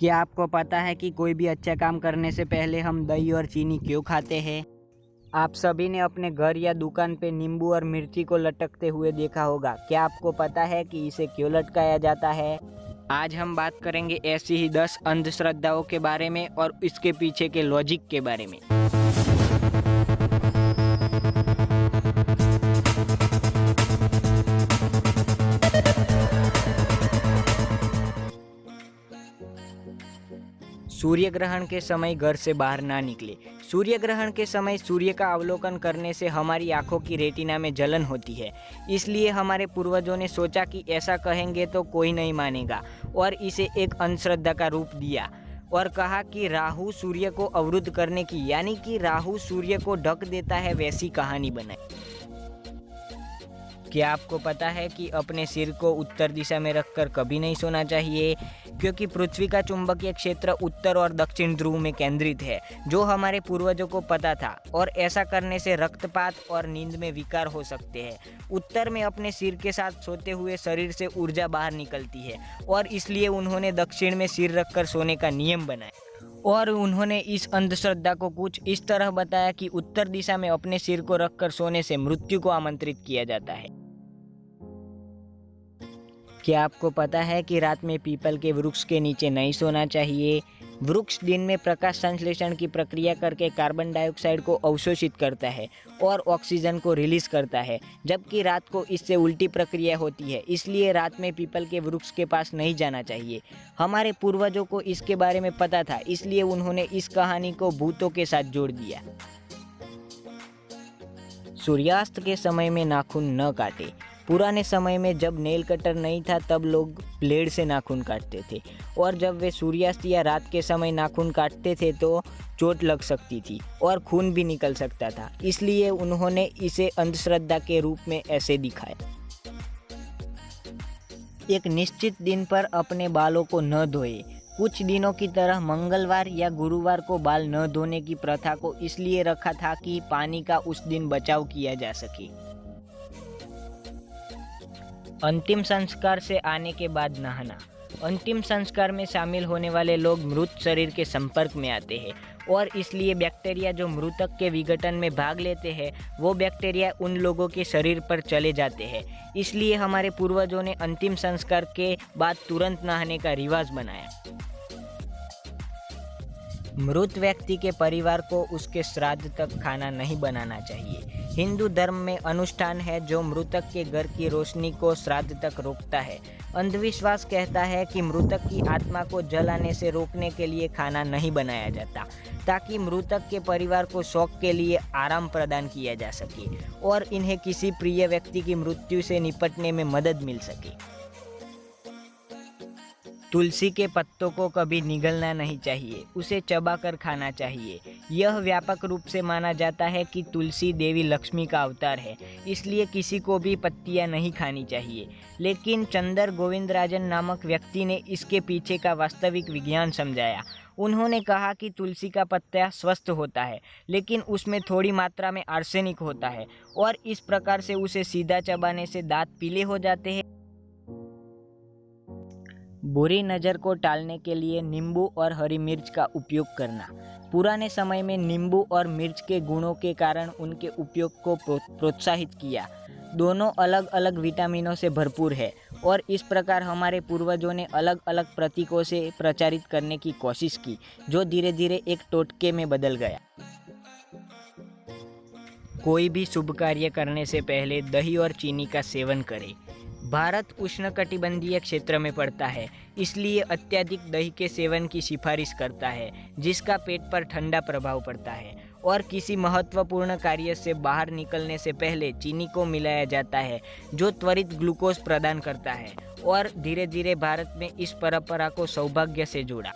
क्या आपको पता है कि कोई भी अच्छा काम करने से पहले हम दही और चीनी क्यों खाते हैं? आप सभी ने अपने घर या दुकान पे नींबू और मिर्ची को लटकते हुए देखा होगा। क्या आपको पता है कि इसे क्यों लटकाया जाता है? आज हम बात करेंगे ऐसी ही 10 अंधश्रद्धाओं के बारे में और इसके पीछे के लॉजिक के बारे में। सूर्य ग्रहण के समय घर से बाहर ना निकले। सूर्य ग्रहण के समय सूर्य का अवलोकन करने से हमारी आंखों की रेटिना में जलन होती है। इसलिए हमारे पूर्वजों ने सोचा कि ऐसा कहेंगे तो कोई नहीं मानेगा और इसे एक अंधश्रद्धा का रूप दिया और कहा कि राहु सूर्य को अवरुद्ध करने की, यानी कि राहु सूर्य को ढक देता है, वैसी कहानी बनाई। क्या आपको पता है कि अपने सिर को उत्तर दिशा में रखकर कभी नहीं सोना चाहिए, क्योंकि पृथ्वी का चुंबकीय क्षेत्र उत्तर और दक्षिण ध्रुव में केंद्रित है, जो हमारे पूर्वजों को पता था और ऐसा करने से रक्तपात और नींद में विकार हो सकते हैं। उत्तर में अपने सिर के साथ सोते हुए शरीर से ऊर्जा बाहर निकलती है और इसलिए उन्होंने दक्षिण में सिर रखकर सोने का नियम बनाया। और उन्होंने इस अंधश्रद्धा को कुछ इस तरह बताया कि उत्तर दिशा में अपने सिर को रखकर सोने से मृत्यु को आमंत्रित किया जाता है। क्या आपको पता है कि रात में पीपल के वृक्ष के नीचे नहीं सोना चाहिए? वृक्ष दिन में प्रकाश संश्लेषण की प्रक्रिया करके कार्बन डाइऑक्साइड को अवशोषित करता है और ऑक्सीजन को रिलीज करता है, जबकि रात को इससे उल्टी प्रक्रिया होती है। इसलिए रात में पीपल के वृक्ष के पास नहीं जाना चाहिए। हमारे पूर्वजों को इसके बारे में पता था, इसलिए उन्होंने इस कहानी को भूतों के साथ जोड़ दिया। सूर्यास्त के समय में नाखून न काटे। पुराने समय में जब नेल कटर नहीं था तब लोग ब्लेड से नाखून काटते थे और जब वे सूर्यास्त या रात के समय नाखून काटते थे तो चोट लग सकती थी और खून भी निकल सकता था। इसलिए उन्होंने इसे अंधश्रद्धा के रूप में ऐसे दिखाया। एक निश्चित दिन पर अपने बालों को न धोए। कुछ दिनों की तरह मंगलवार या गुरुवार को बाल न धोने की प्रथा को इसलिए रखा था कि पानी का उस दिन बचाव किया जा सके। अंतिम संस्कार से आने के बाद नहाना। अंतिम संस्कार में शामिल होने वाले लोग मृत शरीर के संपर्क में आते हैं और इसलिए बैक्टीरिया जो मृतक के विघटन में भाग लेते हैं वो बैक्टीरिया उन लोगों के शरीर पर चले जाते हैं। इसलिए हमारे पूर्वजों ने अंतिम संस्कार के बाद तुरंत नहाने का रिवाज बनाया। मृत व्यक्ति के परिवार को उसके श्राद्ध तक खाना नहीं बनाना चाहिए। हिंदू धर्म में अनुष्ठान है जो मृतक के घर की रोशनी को श्राद्ध तक रोकता है। अंधविश्वास कहता है कि मृतक की आत्मा को जलाने से रोकने के लिए खाना नहीं बनाया जाता, ताकि मृतक के परिवार को शोक के लिए आराम प्रदान किया जा सके और इन्हें किसी प्रिय व्यक्ति की मृत्यु से निपटने में मदद मिल सके। तुलसी के पत्तों को कभी निगलना नहीं चाहिए, उसे चबाकर खाना चाहिए। यह व्यापक रूप से माना जाता है कि तुलसी देवी लक्ष्मी का अवतार है, इसलिए किसी को भी पत्तियां नहीं खानी चाहिए। लेकिन चंदर गोविंदराजन नामक व्यक्ति ने इसके पीछे का वास्तविक विज्ञान समझाया। उन्होंने कहा कि तुलसी का पत्ता स्वस्थ होता है, लेकिन उसमें थोड़ी मात्रा में आर्सेनिक होता है और इस प्रकार से उसे सीधा चबाने से दांत पीले हो जाते हैं। बुरी नज़र को टालने के लिए नींबू और हरी मिर्च का उपयोग करना। पुराने समय में नींबू और मिर्च के गुणों के कारण उनके उपयोग को प्रोत्साहित किया। दोनों अलग अलग विटामिनों से भरपूर है और इस प्रकार हमारे पूर्वजों ने अलग अलग प्रतीकों से प्रचारित करने की कोशिश की, जो धीरे धीरे एक टोटके में बदल गया। कोई भी शुभ कार्य करने से पहले दही और चीनी का सेवन करें। भारत उष्णकटिबंधीय क्षेत्र में पड़ता है, इसलिए अत्यधिक दही के सेवन की सिफारिश करता है, जिसका पेट पर ठंडा प्रभाव पड़ता है और किसी महत्वपूर्ण कार्य से बाहर निकलने से पहले चीनी को मिलाया जाता है, जो त्वरित ग्लूकोज प्रदान करता है और धीरे धीरे भारत में इस परंपरा को सौभाग्य से जोड़ा।